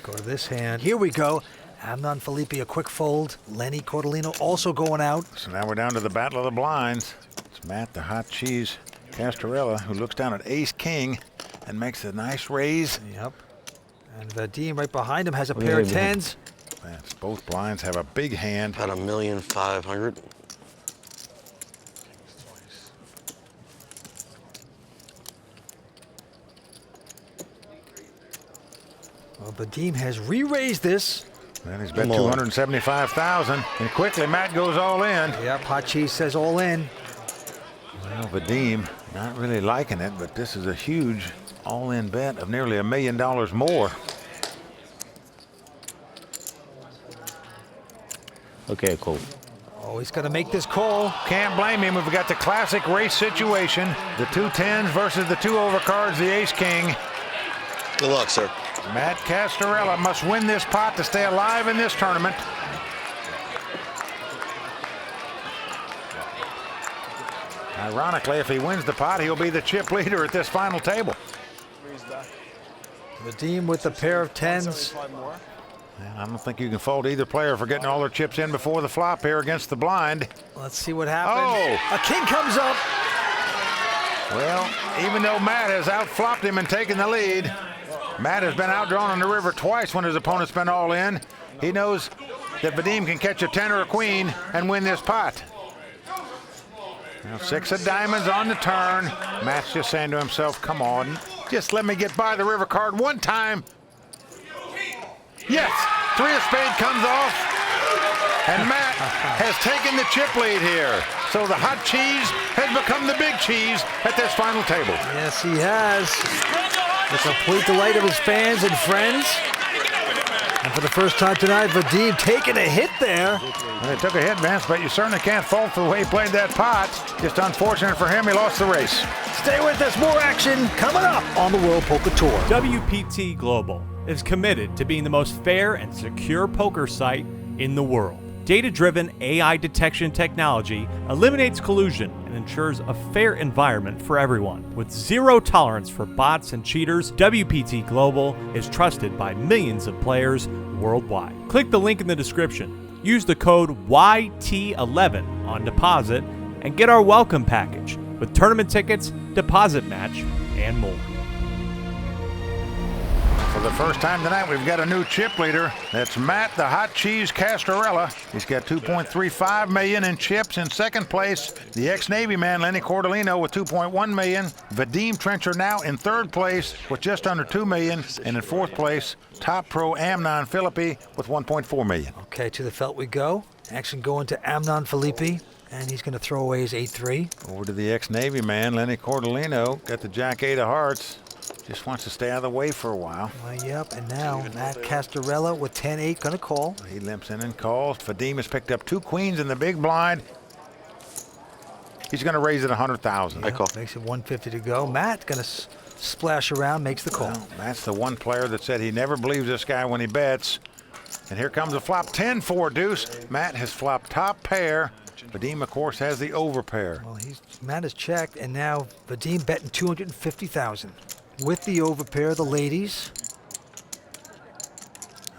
Go to this hand. Here we go. Amnon Felipe, a quick fold. Lenny Cordolino also going out. So now we're down to the battle of the blinds. It's Matt, the hot cheese Castorella, who looks down at ace-king and makes a nice raise. Yep. And Vadim right behind him has a pair of tens. That's, both blinds have a big hand. About $1,500,000. Well, Vadim has re-raised this. Then he's bet 275,000, and quickly Matt goes all in. Yep, hot cheese says all in. Well, Vadim not really liking it, but this is a huge all-in bet of nearly $1 million more. Okay, cool. Oh, he's going to make this call. Can't blame him. We've got the classic race situation. The 2 tens versus the 2 overcards, the ace-king. Good luck, sir. Matt Castorella must win this pot to stay alive in this tournament. Ironically, if he wins the pot, he'll be the chip leader at this final table. Vadim with the pair of tens. I don't think you can fault either player for getting all their chips in before the flop here against the blind. Let's see what happens. Oh! A king comes up. Well, even though Matt has outflopped him and taken the lead, Matt has been outdrawn on the river twice when his opponent's been all in. He knows that Vadim can catch a 10 or a queen and win this pot. Now 6 of diamonds on the turn. Matt's just saying to himself, come on, just let me get by the river card one time. Yes, 3 of spade comes off, and Matt has taken the chip lead here. So the hot cheese has become the big cheese at this final table. Yes, he has. The complete delight of his fans and friends. And for the first time tonight, Vadim taking a hit there. Well, he took a hit, Vince, but you certainly can't fault for the way he played that pot. Just unfortunate for him, he lost the race. Stay with us, more action coming up on the World Poker Tour. WPT Global is committed to being the most fair and secure poker site in the world. Data-driven AI detection technology eliminates collusion and ensures a fair environment for everyone. With zero tolerance for bots and cheaters, WPT Global is trusted by millions of players worldwide. Click the link in the description. Use the code YT11 on deposit and get our welcome package with tournament tickets, deposit match, and more. For the first time tonight, we've got a new chip leader. That's Matt, the hot cheese Castorella. He's got $2.35 million in chips. In second place, the ex-Navy man Lenny Cordolino with $2.1 million. Vadim Trencher now in third place with just under $2 million. And in fourth place, top pro Amnon Felipe with $1.4 million. Okay, to the felt we go. Action going to Amnon Felipe. And he's going to throw away his 8-3. Over to the ex-Navy man Lenny Cordolino. Got the Jack 8 of hearts. Just wants to stay out of the way for a while. Yep, and now Matt Castorella with 10-8 going to call. He limps in and calls. Vadim has picked up 2 queens in the big blind. He's going to raise it $100,000. I call. Makes it 150 to go. Matt going to splash around, makes the call. Well, that's the one player that said he never believes this guy when he bets. And here comes a flop 10-4 deuce. Matt has flopped top pair. Vadim, of course, has the over pair. Well, Matt has checked, and now Vadim betting $250,000. With the overpair, the ladies.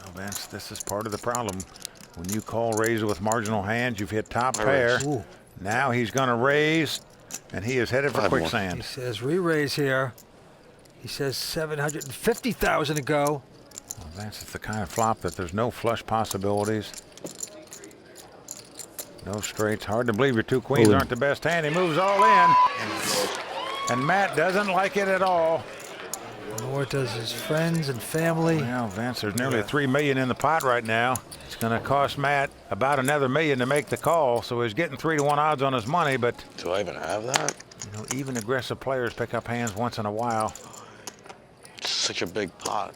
Oh, Vince, this is part of the problem. When you call raise with marginal hands, you've hit top pair. Ooh. Now he's going to raise, and he is headed for quicksand. He says re-raise here. He says $750,000 to go. Well, Vince, it's the kind of flop that there's no flush possibilities. No straights. Hard to believe your 2 queens aren't the best hand. He moves all in. And Matt doesn't like it at all. Nor does his friends and family. Well, Vince, there's nearly $3 million in the pot right now. It's going to cost Matt about another $1 million to make the call, so he's getting 3-to-1 odds on his money. But Do I even have that? you know, even aggressive players pick up hands once in a while. It's such a big pot.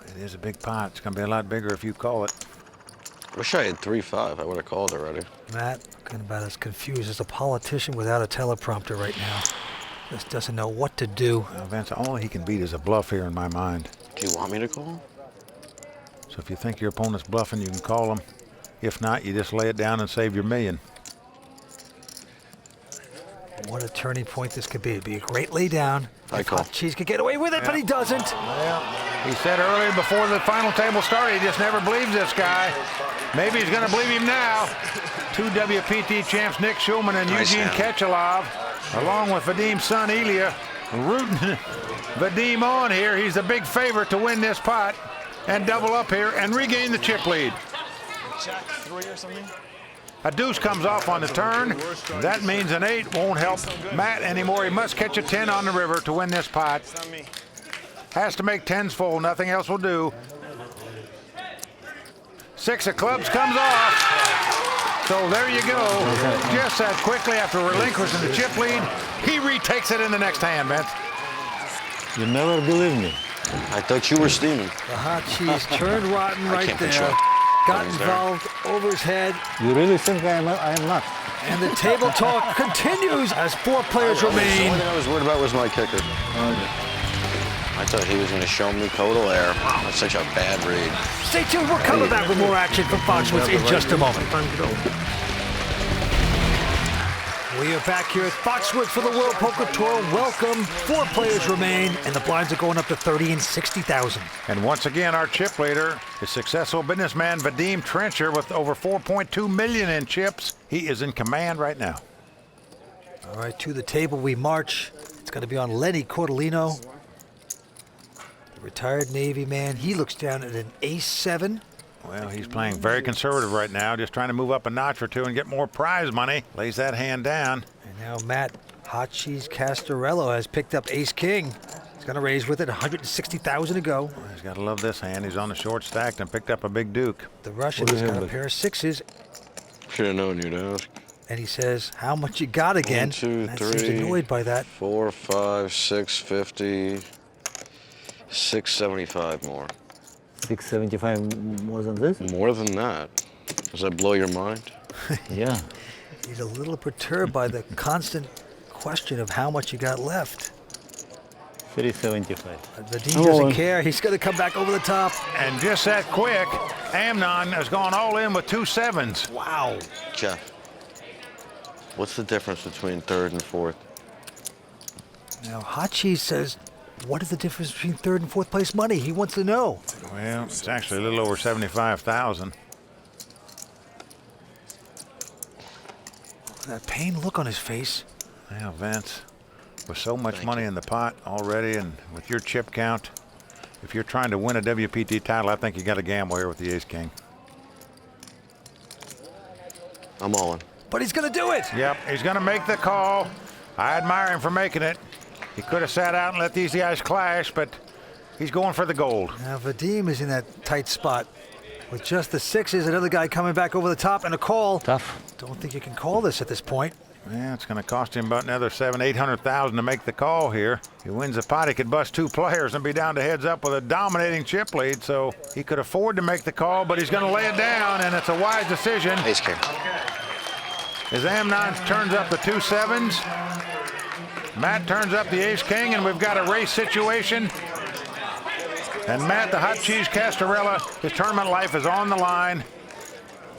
It is a big pot. It's going to be a lot bigger if you call it. I wish I had 3-5. I would have called already. Matt looking about as confused as a politician without a teleprompter right now. Just doesn't know what to do. Well, Vince, all he can beat is a bluff here in my mind. Do you want me to call? So if you think your opponent's bluffing, you can call him. If not, you just lay it down and save your $1 million. What a turning point this could be. It'd be a great lay down. I If call. Hot Cheese could get away with it, but he doesn't. Well, he said earlier before the final table started, he just never believes this guy. Maybe he's going to believe him now. 2 WPT champs, Nick Schulman and Nice Eugene hand. Kechalov, along with Vadim's son, Ilya, rooting Vadim on here. He's the big favorite to win this pot and double up here and regain the chip lead. Jack 3 or something? A deuce comes off on the turn. That means an 8 won't help Matt anymore. He must catch a 10 on the river to win this pot. It's not me. Has to make 10s full. Nothing else will do. 6 of clubs comes off. So there you go. Just that quickly after relinquishing the chip lead, he retakes it in the next hand, Vince. You never believe me. I thought you were steaming. The Hot Cheese turned rotten right can't there. control. Got He's there. involved over his head. You really think I am not? And the table talk continues as 4 players The remain. only thing I was worried about was my kicker. I thought he was going to show me total air. That's such a bad read. Stay tuned. We're coming back with more action from Foxwoods in just a moment. We are back here at Foxwoods for the World Poker Tour. Welcome. 4 players remain, and the blinds are going up to 30 and 60,000. And once again, our chip leader is successful businessman Vadim Trencher with over 4.2 million in chips. He is in command right now. All right, to the table we march. It's going to be on Lenny Cortolino, the retired Navy man. He looks down at an ace-7. Well, he's playing very conservative right now, just trying to move up a notch or two and get more prize money. Lays that hand down. And now Matt Hot Cheese Castorello has picked up ace-king. He's going to raise with it, 160,000 to go. He's got to love this hand. He's on the short stacked and picked up a big duke. The Russian has got a pair of 6s, Should have known you'd ask. and he says, how much you got again? 1, 2, Matt seems 3, annoyed by that. 4, 5, 650, 675 more. 675 more than this? More than that. Does that blow your mind? Yeah. He's a little perturbed by the constant question of how much you got left. 375. But Vadim doesn't care. He's going to come back over the top. And just that quick, Amnon has gone all in with 2 7s. Wow. Jeff, what's the difference between 3rd and 4th? Now, Hot Cheese says, what is the difference between 3rd and 4th place money? He wants to know. Well, it's actually a little over 75,000. That pained look on his face. Well, Vince, with so much money in the pot already and with your chip count, if you're trying to win a WPT title, I think you got to gamble here with the ace-king. I'm all in. But he's going to do it. Yep, he's going to make the call. I admire him for making it. He could have sat out and let these guys clash, but he's going for the gold. Now, Vadim is in that tight spot. With just the 6s, another guy coming back over the top and a call. Tough. Don't think you can call this at this point. Yeah, it's going to cost him about another 700,000-800,000 to make the call here. He wins the pot, he could bust 2 players and be down to heads up with a dominating chip lead, so he could afford to make the call, but he's going to lay it down, and it's a wise decision. Ace king. As Amnon turns up the 2 7s, Matt turns up the ace-king, and we've got a race situation. And Matt, the Hot Cheese Castorella, his tournament life is on the line.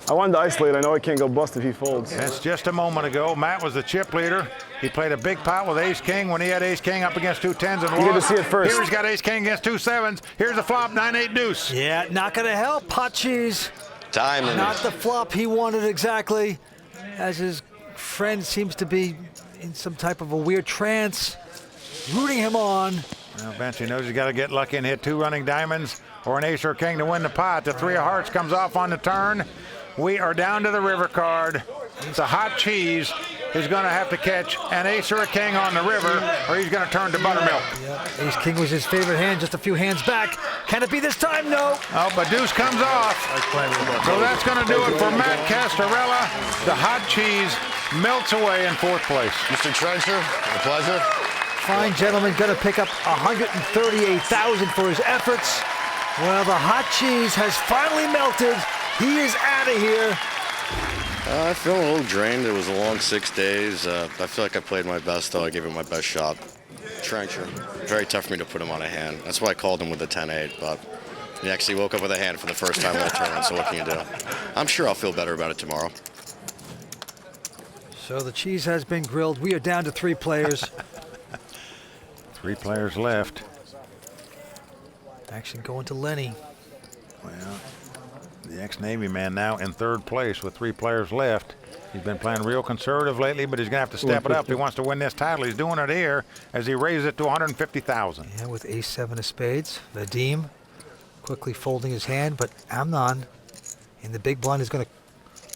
I wanted to isolate. I know I can't go bust if he folds. That's just a moment ago. Matt was the chip leader. He played a big pot with ace-king when he had ace-king up against 2 10s and lost. You get to see it first. Here he's got ace-king against 2 7s. Here's the flop, 9-8 deuce. Yeah, not going to help. Hot Cheese. Diamond. Not the flop he wanted exactly, as his friend seems to be in some type of a weird trance, rooting him on. Well, Vince, he knows he's got to get lucky and hit 2 running diamonds or an ace or king to win the pot. The 3 of hearts comes off on the turn. We are down to the river card. The Hot Cheese is going to have to catch an ace or a king on the river, or he's going to turn to buttermilk. Yep. Ace-king was his favorite hand, just a few hands back. Can it be this time? No. Oh, but deuce comes off. So that's going to do it for Matt Castorella. The Hot Cheese melts away in 4th place. Mr. Trencher, a pleasure. Fine gentleman, going to pick up 138,000 for his efforts. Well, the Hot Cheese has finally melted. He is out of here. I feel a little drained. It was a long 6 days. I feel like I played my best, though. I gave it my best shot. Trencher, very tough for me to put him on a hand. That's why I called him with a 10-8, but he actually woke up with a hand for the first time all tournament, so what can you do? I'm sure I'll feel better about it tomorrow. So the cheese has been grilled. We are down to 3 players. 3 players left. Action going to Lenny. Well, the ex-Navy man now in 3rd place with 3 players left. He's been playing real conservative lately, but he's going to have to step it up. He wants to win this title. He's doing it here as he raises it to 150,000. Yeah, with ace-7 of spades. Vadim quickly folding his hand, but Amnon in the big blind is going to,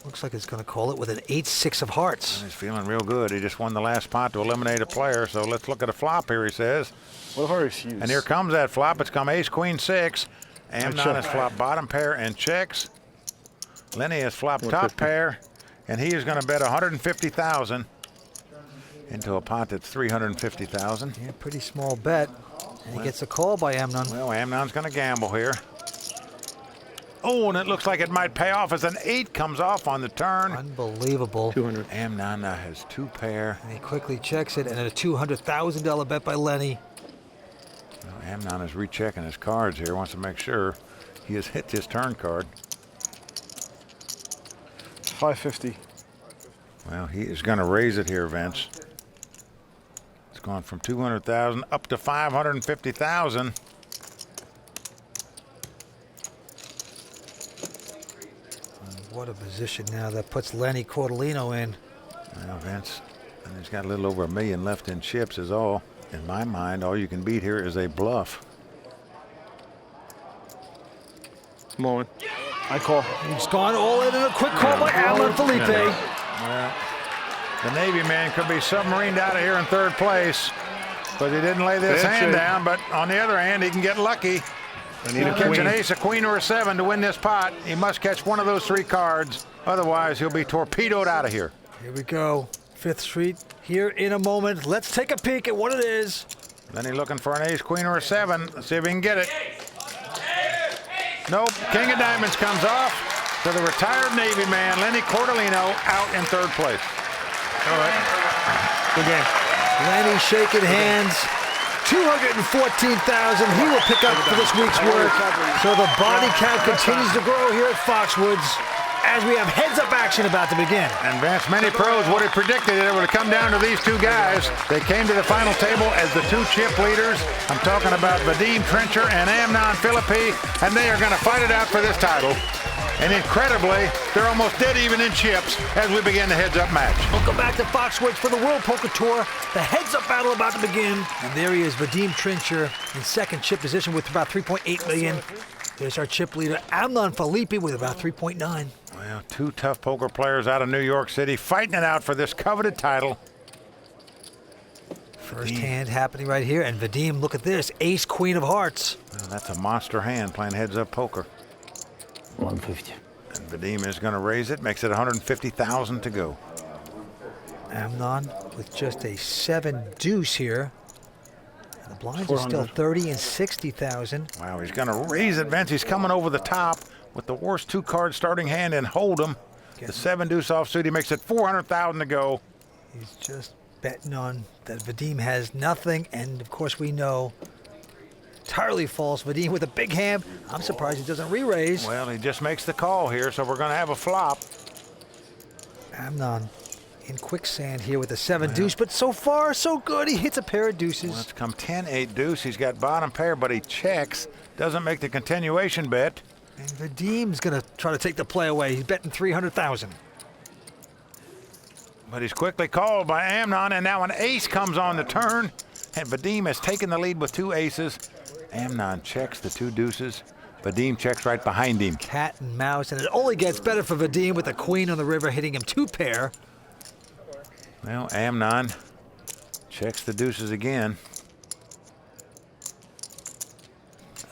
looks like it's going to call it with an 8-6 of hearts. He's feeling real good. He just won the last pot to eliminate a player, so let's look at a flop here, he says. What if I refuse? And here comes that flop. It's come ace, queen, 6. Amnon has flopped bottom pair and checks. Lenny has flopped top pair, and he is going to bet 150,000 into a pot that's 350,000. Yeah, pretty small bet. And he gets a call by Amnon. Well, Amnon's going to gamble here. Oh, and it looks like it might pay off as an 8 comes off on the turn. Unbelievable. 200. Amnon now has 2 pair. And he quickly checks it, and a $200,000 bet by Lenny. Well, Amnon is rechecking his cards here, wants to make sure he has hit his turn card. 550. Well, he is going to raise it here, Vince. It's gone from 200,000 up to 550,000. What a position now that puts Lenny Cortolino in. Well, Vince, and he's got a little over $1 million left in chips is all. In my mind, all you can beat here is a bluff. Come on. I call. He's gone all in a quick call by Alan Felipe. Well, the Navy man could be submarined out of here in 3rd place, but he didn't lay this hand down. But on the other hand, he can get lucky. I need a Catch queen. an ace, a queen, or a 7 to win this pot. He must catch one of those 3 cards. Otherwise, he'll be torpedoed out of here. Here we go. 5th Street here in a moment. Let's take a peek at what it is. Lenny looking for an ace, queen, or a 7. Let's see if he can get it. Nope. King of Diamonds comes off. So the retired Navy man, Lenny Cortolino, out in 3rd place. All right. Good game. Lenny shaking hands. 214,000 he will pick up for this week's work. So the body count continues to grow here at Foxwoods as we have heads-up action about to begin. And Vince, many pros would have predicted it would have come down to these 2 guys. They came to the final table as the 2 chip leaders. I'm talking about Vadim Trencher and Amnon Philippi, and they are going to fight it out for this title. And incredibly, they're almost dead even in chips as we begin the heads-up match. Welcome back to Foxwoods for the World Poker Tour. The heads-up battle about to begin. And there he is, Vadim Trencher, in 2nd chip position with about 3.8 million. There's our chip leader, Amnon Felipe, with about 3.9. Well, 2 tough poker players out of New York City fighting it out for this coveted title. First hand happening right here. And Vadim, look at this, ace, queen of hearts. Well, that's a monster hand playing heads-up poker. 150. And Vadim is going to raise it, makes it 150,000 to go. Amnon with just a 7 deuce here. And the blinds are still 30 and 60,000. Wow, he's going to raise it, Vince. He's coming over the top with the worst 2 card starting hand and hold him. The 7 deuce offsuit, he makes it 400,000 to go. He's just betting on that Vadim has nothing, and of course we know entirely false. Vadim with a big hand. I'm surprised he doesn't re-raise. Well, he just makes the call here, so we're going to have a flop. Amnon in quicksand here with a 7 deuce, but so far so good. He hits a pair of deuces. Well, it's come 10-8 deuce. He's got bottom pair, but he checks. Doesn't make the continuation bet. And Vadim's going to try to take the play away. He's betting 300,000. But he's quickly called by Amnon, and now an ace comes on the turn. And Vadim has taken the lead with 2 aces. Amnon checks the 2 deuces. Vadim checks right behind him. Cat and mouse, and it only gets better for Vadim with a queen on the river hitting him 2 pair. Well, Amnon checks the deuces again.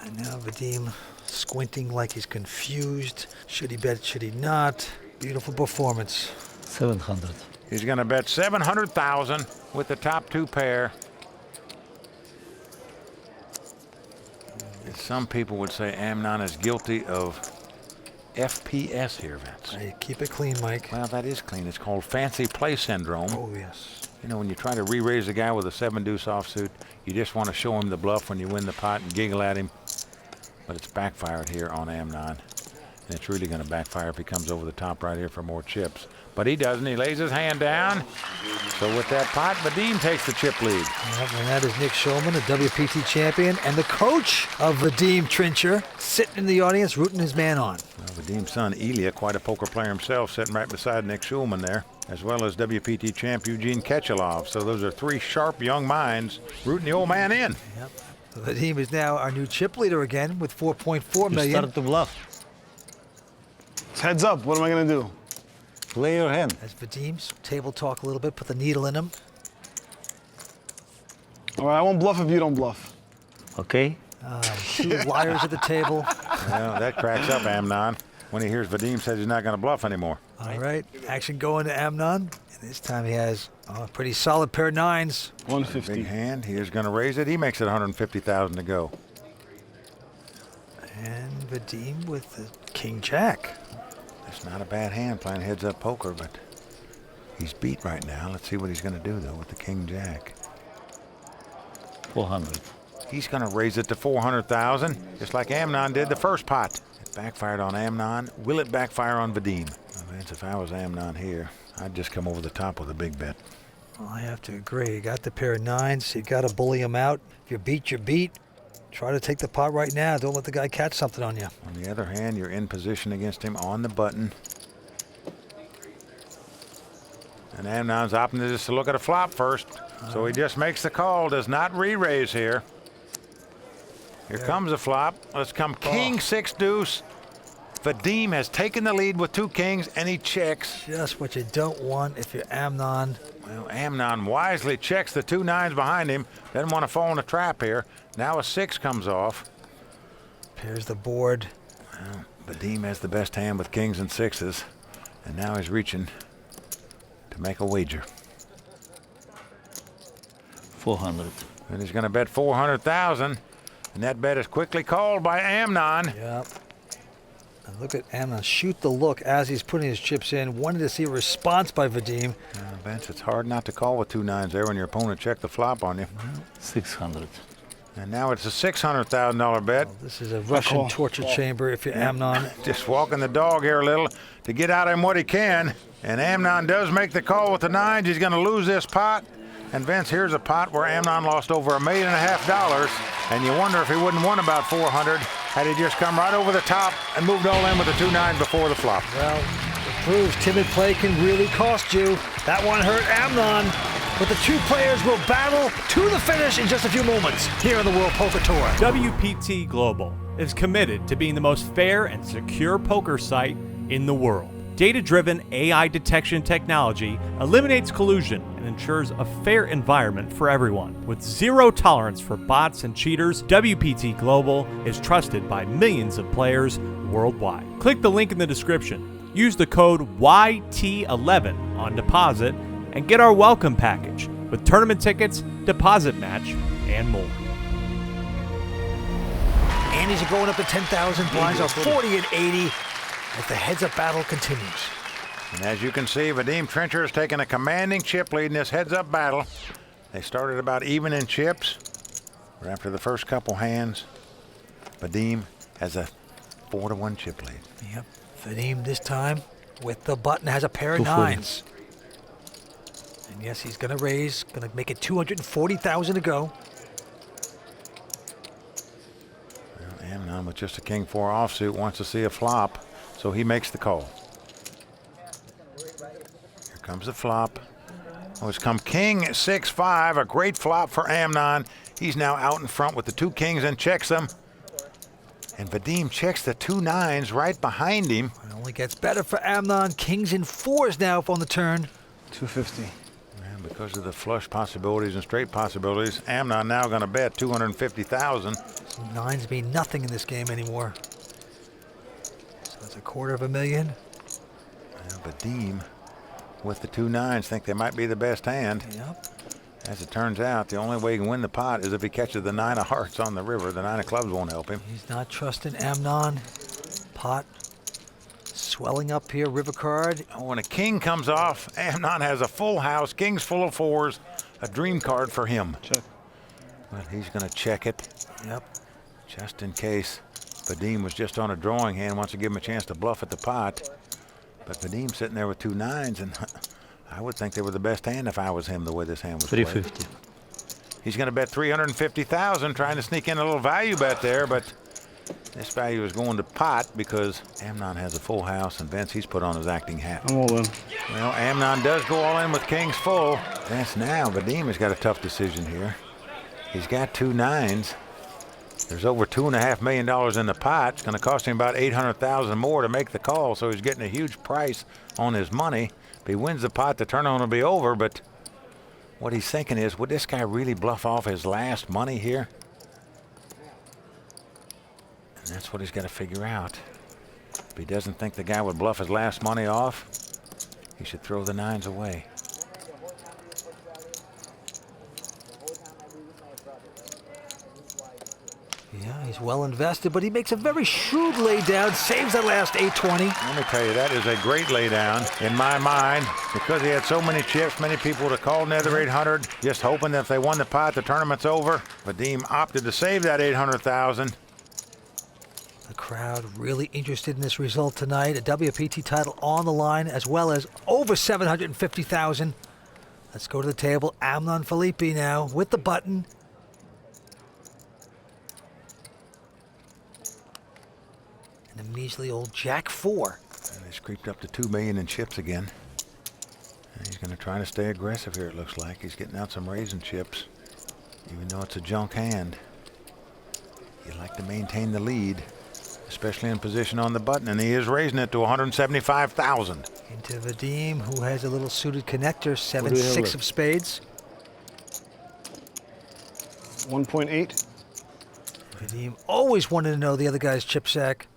And now Vadim squinting like he's confused. Should he bet, should he not? Beautiful performance. 700. He's going to bet 700,000 with the top 2 pair. Some people would say Amnon is guilty of FPS here, Vince. Hey, keep it clean, Mike. Well, that is clean. It's called fancy play syndrome. Oh, yes. You know, when you try to re-raise a guy with a 7 deuce offsuit, you just want to show him the bluff when you win the pot and giggle at him. But it's backfired here on Amnon. And it's really going to backfire if he comes over the top right here for more chips. But he doesn't. He lays his hand down. So with that pot, Vadim takes the chip lead. Yep, and that is Nick Schulman, a WPT champion, and the coach of Vadim Trincher, sitting in the audience rooting his man on. Well, Vadim's son, Ilya, quite a poker player himself, sitting right beside Nick Schulman there, as well as WPT champ Eugene Ketchelov. So those are three sharp young minds rooting the old man in. Yep. Vadim is now our new chip leader again with 4.4 You million. start to bluff. It's heads up. What am I going to do? Play your hand. As Vadim's table talk a little bit, put the needle in him. All right, I won't bluff if you don't bluff. Okay? Two liars at the table. Well, that cracks up Amnon when he hears Vadim says he's not going to bluff anymore. All right, action going to Amnon. And this time he has a pretty solid pair of nines. 150. Big hand. He is going to raise it. He makes it 150,000 to go. And Vadim with the king jack. It's not a bad hand playing heads up poker, but he's beat right now. Let's see what he's going to do though with the king jack. 400. He's going to raise it to 400,000, just like Amnon did the first pot. It backfired on Amnon. Will it backfire on Vadim? Well, Vince, if I was Amnon here, I'd just come over the top with a big bet. Well, I have to agree. You got the pair of nines. You got to bully him out. If you beat, you beat. Try to take the pot right now. Don't let the guy catch something on you. On the other hand, you're in position against him on the button. And Amnon's opting just to look at a flop first. So he just makes the call, does not re-raise here. Here comes a flop. Let's come king, six, deuce. Vadim has taken the lead with two kings, and he checks. Just what you don't want if you're Amnon. Well, Amnon wisely checks the two nines behind him. Doesn't want to fall in a trap here. Now a six comes off. Pairs the board. Well, Vadim has the best hand with kings and sixes. And now he's reaching to make a wager. 400. And he's going to bet 400,000. And that bet is quickly called by Amnon. Yep. And look at Amnon shoot the look as he's putting his chips in. Wanted to see a response by Vadim. Vince, it's hard not to call with two nines there when your opponent checked the flop on you. 600. And now it's a $600,000 bet. This is a Russian torture chamber if you're Amnon. Just walking the dog here a little to get out of him what he can. And Amnon does make the call with the nines. He's going to lose this pot. And Vince, here's a pot where Amnon lost over $1.5 million. And you wonder if he wouldn't won about 400 had he just come right over the top and moved all in with the two nines before the flop. Well, it proves timid play can really cost you. That one hurt Amnon. But the two players will battle to the finish in just a few moments here on the World Poker Tour. WPT Global is committed to being the most fair and secure poker site in the world. Data-driven AI detection technology eliminates collusion and ensures a fair environment for everyone. With zero tolerance for bots and cheaters, WPT Global is trusted by millions of players worldwide. Click the link in the description. Use the code YT11 on deposit and get our welcome package with tournament tickets, deposit match, and more. Andes are going up to 10,000. Blinds are 40 and 80 as the heads-up battle continues. And as you can see, Vadim Trincher has taken a commanding chip lead in this heads-up battle. They started about even in chips. But after the first couple hands, Vadim has a 4-1 chip lead. Yep. Vadim this time with the button has a pair of nines. And yes, he's going to raise. Going to make it 240,000 to go. Well, Amnon with just a king-4 offsuit wants to see a flop, so he makes the call. Here comes the flop. Oh, it's come king 6-5, a great flop for Amnon. He's now out in front with the two kings and checks them. And Vadim checks the two nines right behind him. It only gets better for Amnon. Kings and fours now on the turn. 250. And because of the flush possibilities and straight possibilities, Amnon now going to bet 250,000. Nines mean nothing in this game anymore. So that's $250,000. Well, Vadim with the two nines think they might be the best hand. Yep. As it turns out, the only way he can win the pot is if he catches the 9 of hearts on the river. The 9 of clubs won't help him. He's not trusting Amnon. Pot swelling up here, river card. Oh, when a king comes off, Amnon has a full house, kings full of fours, a dream card for him. Check. But he's going to check it Yep. just in case. Vadim was just on a drawing hand, wants to give him a chance to bluff at the pot. But Vadim's sitting there with 2 9s, and I would think they were the best hand if I was him, the way this hand was played. 350. He's going to bet 350,000, trying to sneak in a little value bet there, but this value is going to pot because Amnon has a full house, and Vince, he's put on his acting hat. I'm all in. Well, Amnon does go all in with kings full. Vince, now Vadim has got a tough decision here. He's got 2 9s. There's over $2.5 million in the pot. It's going to cost him about $800,000 more to make the call, so he's getting a huge price on his money. If he wins the pot, the tournament will be over, but what he's thinking is, would this guy really bluff off his last money here? And that's what he's got to figure out. If he doesn't think the guy would bluff his last money off, he should throw the 9s away. Yeah, he's well invested, but he makes a very shrewd laydown, saves that last 820. Let me tell you, that is a great laydown in my mind, because he had so many chips. Many people would have called another 800, just hoping that if they won the pot, the tournament's over. Vadim opted to save that 800,000. The crowd really interested in this result tonight. A WPT title on the line, as well as over 750,000. Let's go to the table. Amnon Felipe now with the button. And a measly old Jack 4. And he's creeped up to 2 million in chips again. And he's going to try to stay aggressive here, it looks like. He's getting out some raising chips, even though it's a junk hand. You like to maintain the lead, especially in position on the button, and he is raising it to 175,000. Into Vadim, who has a little suited connector, 7-6 of spades. 1.8. Vadim always wanted to know the other guy's chip sack.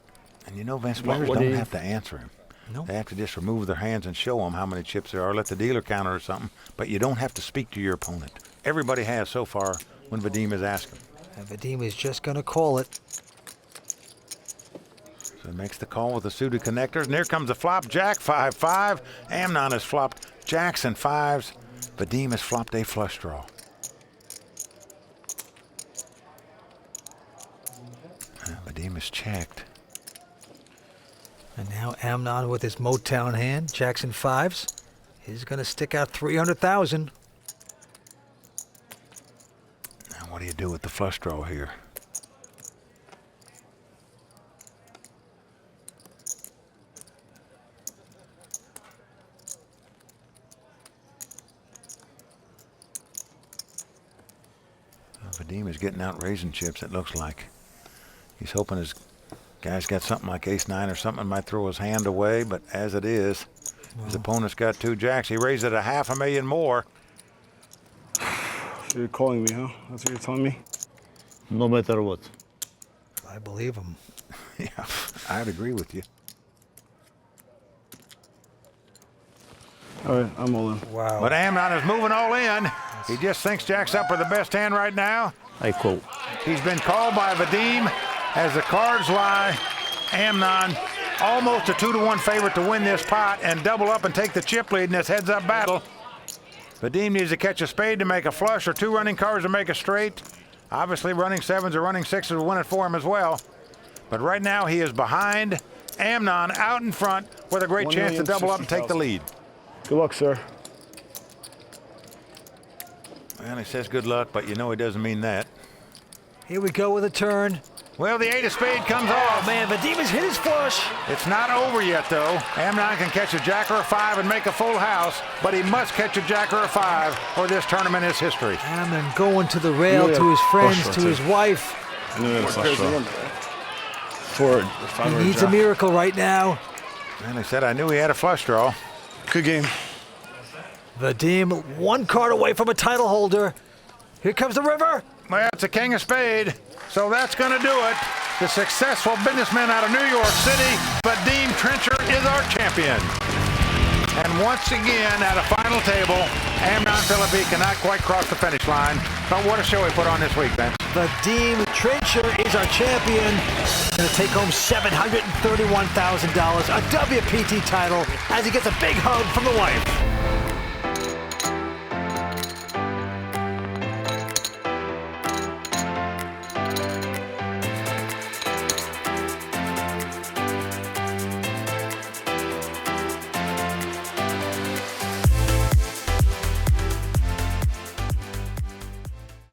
And you know, Vince, players what don't do you- have to answer him. No. They have to just remove their hands and show them how many chips there are, let the dealer counter or something, but you don't have to speak to your opponent. Everybody has so far when Vadim is asking. And Vadim is just going to call it. So he makes the call with the suited connectors, and here comes the flop, Jack 5-5. Amnon has flopped jacks and 5s. Vadim has flopped a flush draw. Vadim is checked. And now Amnon with his Motown hand, jacks and 5s. He's going to stick out 300,000. Now what do you do with the flush draw here? Vadim is getting out raising chips, it looks like. He's hoping his guy's got something like ace-9 or something, might throw his hand away, but as it is, his opponent's got 2 jacks. He raised it $500,000 more. You're calling me, huh? That's what you're telling me? No matter what. I believe him. Yeah, I'd agree with you. All right, I'm all in. Wow. But Amnon is moving all in. He just thinks jacks up are the best hand right now. I call. He's been called by Vadim. As the cards lie, Amnon almost a 2-1 favorite to win this pot and double up and take the chip lead in this heads-up battle. Vadim needs to catch a spade to make a flush, or 2 running cards to make a straight. Obviously, running 7s or running 6s will win it for him as well. But right now, he is behind Amnon, out in front, with a great chance to double up and take the lead. Good luck, sir. Well, he says good luck, but you know he doesn't mean that. Here we go with a turn. Well, the 8 of spade comes off. Man, Vadim has hit his flush. It's not over yet, though. Amnon can catch a jack or a 5 and make a full house, but he must catch a jack or a 5, or this tournament is history. Amnon going to the rail, Yeah, to his friends, flush to draw, his too. wife. I knew it was flush draw. Forward. He needs a miracle right now. And he said, I knew he had a flush draw. Good game. Vadim, 1 card away from a title holder. Here comes the river. Well, it's a king of spade, so that's going to do it. The successful businessman out of New York City, Vadim Trencher, is our champion. And once again, at a final table, Amnon Felipe cannot quite cross the finish line. But what a show he put on this week, Vince. Vadim Trencher is our champion. Going to take home $731,000, a WPT title, as he gets a big hug from the wife.